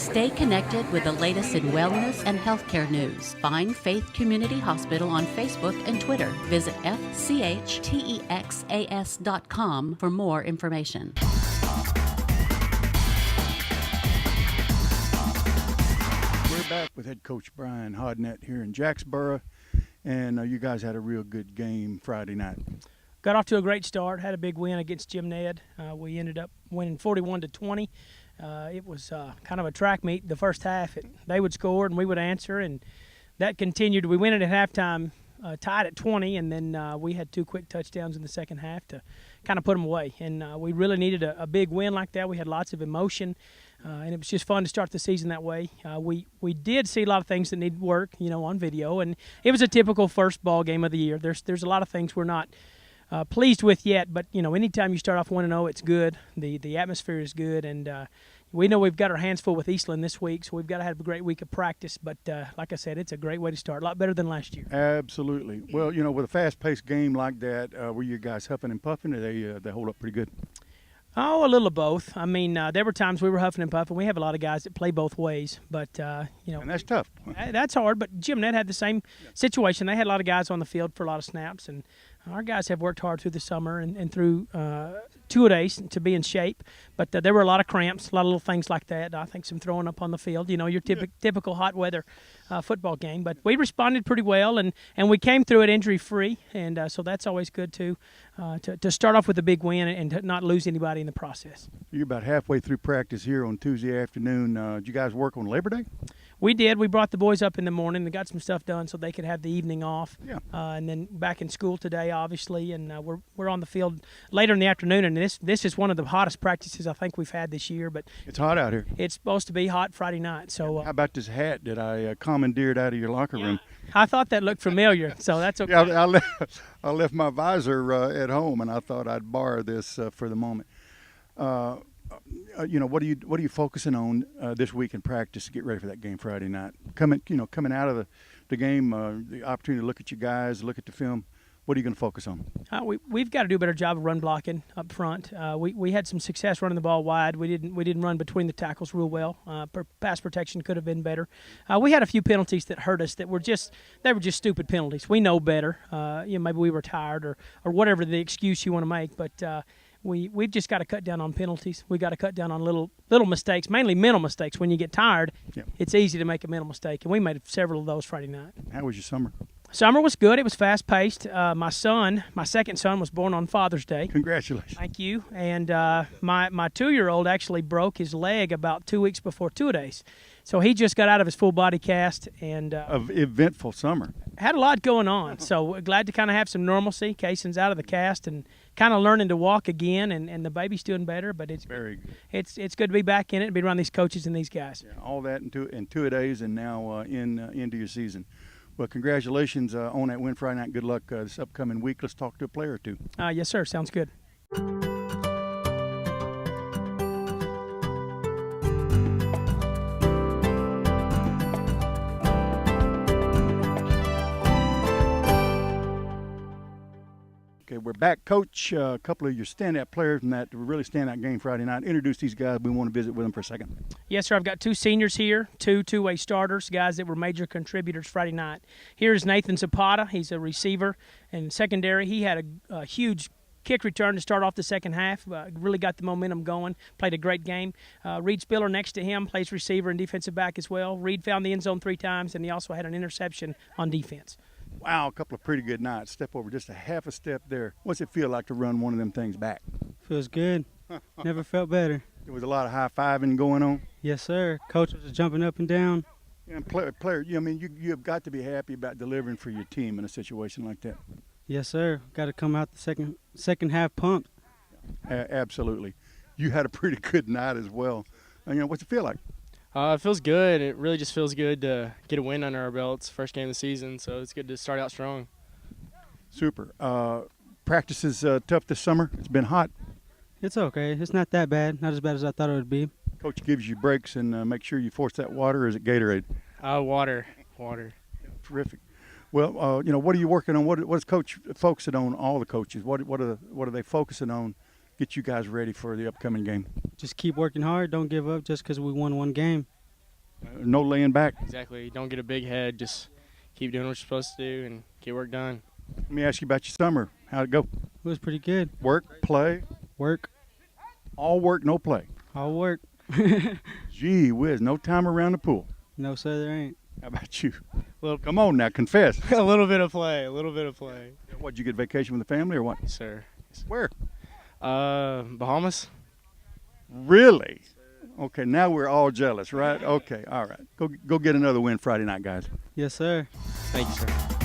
Stay connected with the latest in wellness and healthcare news. Find Faith Community Hospital on Facebook and Twitter. Visit fchtexas.com for more information. We're back with Head Coach Brian Hodnett here in Jacksboro, and you guys had a real good game Friday night. Got off to a great start, had a big win against Jim Ned. We ended up winning 41-20. It was kind of a track meet. The first half, they would score and we would answer, and that continued. We went in at halftime tied at 20, and then we had 2 quick touchdowns in the second half to kind of put them away. And we really needed a big win like that. We had lots of emotion, and it was just fun to start the season that way. We did see a lot of things that needed work, on video, and it was a typical first ball game of the year. There's a lot of things we're not pleased with yet, but anytime you start off 1-0, it's good. The atmosphere is good, and we know we've got our hands full with Eastland this week, so we've got to have a great week of practice. But like I said, it's a great way to start, a lot better than last year. Absolutely. Well, with a fast-paced game like that, were you guys huffing and puffing, or they hold up pretty good? Oh, a little of both. I mean, there were times we were huffing and puffing. We have a lot of guys that play both ways, but and that's tough. That's hard. But Jim Ned had the same situation. They had a lot of guys on the field for a lot of snaps, and our guys have worked hard through the summer and through two-a-days to be in shape. But there were a lot of cramps, a lot of little things like that. I think some throwing up on the field. Your typical hot weather football game. But we responded pretty well, and we came through it injury-free, and so that's always good to start off with a big win and to not lose anybody in the process. You're about halfway through practice here on Tuesday afternoon. Did you guys work on Labor Day? We did. We brought the boys up in the morning and got some stuff done so they could have the evening off. Yeah. And then back in school today, obviously, and we're on the field later in the afternoon. And this is one of the hottest practices I think we've had this year. But it's hot out here. It's supposed to be hot Friday night. So how about this hat that I commandeered out of your locker room? I thought that looked familiar, so that's okay. Yeah, I left my visor at home, and I thought I'd borrow this for the moment. What are you focusing on this week in practice to get ready for that game Friday night? Coming out of the game, the opportunity to look at you guys, look at the film. What are you going to focus on? We've got to do a better job of run blocking up front. We had some success running the ball wide. We didn't run between the tackles real well. Pass protection could have been better. We had a few penalties that hurt us that were just stupid penalties. We know better. Maybe we were tired or whatever the excuse you want to make, but. We've just got to cut down on penalties. We've got to cut down on little mistakes, mainly mental mistakes. When you get tired, It's easy to make a mental mistake, and we made several of those Friday night. How was your summer? Summer was good. It was fast-paced. My second son, was born on Father's Day. Congratulations. Thank you. And my 2-year-old actually broke his leg about 2 weeks before two-a-days. So he just got out of his full body cast. And of eventful summer. Had a lot going on. So glad to kind of have some normalcy. Kayson's out of the cast and kind of learning to walk again, and the baby's doing better. But it's very good. It's good to be back in it and be around these coaches and these guys. Yeah, all that in two-a-days and now into your season. Well, congratulations on that win Friday night. Good luck this upcoming week. Let's talk to a player or two. Yes, sir. Sounds good. Okay, we're back. Coach, a couple of your standout players in that really standout game Friday night. Introduce these guys. We want to visit with them for a second. Yes, sir. I've got 2 seniors here, 2 two-way starters, guys that were major contributors Friday night. Here's Nathan Zapata. He's a receiver and secondary. He had a huge kick return to start off the second half. Really got the momentum going. Played a great game. Reed Spiller next to him plays receiver and defensive back as well. Reed found the end zone 3 times, and he also had an interception on defense. Wow, a couple of pretty good nights. Step over just a half a step there. What's it feel like to run one of them things back? Feels good. Never felt better. There was a lot of high-fiving going on? Yes, sir. Coach was jumping up and down. Yeah, and player, you have got to be happy about delivering for your team in a situation like that. Yes, sir. Got to come out the second half pumped. Absolutely. You had a pretty good night as well. What's it feel like? It feels good. It really just feels good to get a win under our belts, first game of the season, so it's good to start out strong. Super. Practice is tough this summer. It's been hot. It's okay. It's not that bad. Not as bad as I thought it would be. Coach gives you breaks and make sure you force that water, or is it Gatorade? Water. Terrific. Well, what are you working on? What is Coach focusing on, all the coaches? What are they focusing on get you guys ready for the upcoming game? Just keep working hard. Don't give up just because we won one game. No laying back. Exactly. Don't get a big head. Just keep doing what you're supposed to do and get work done. Let me ask you about your summer. How'd it go? It was pretty good. Work, play, Work, all work, no play. all work. Gee whiz, no time around the pool. No, sir, there ain't. How about you? Well, Come on now, confess. a little bit of play. A little bit of play. What, did you get vacation with the family or what? Yes, sir. Where? Bahamas. Really? Okay, now we're all jealous, right? Okay, all right. Go get another win Friday night, guys. Yes, sir. Thank you, sir.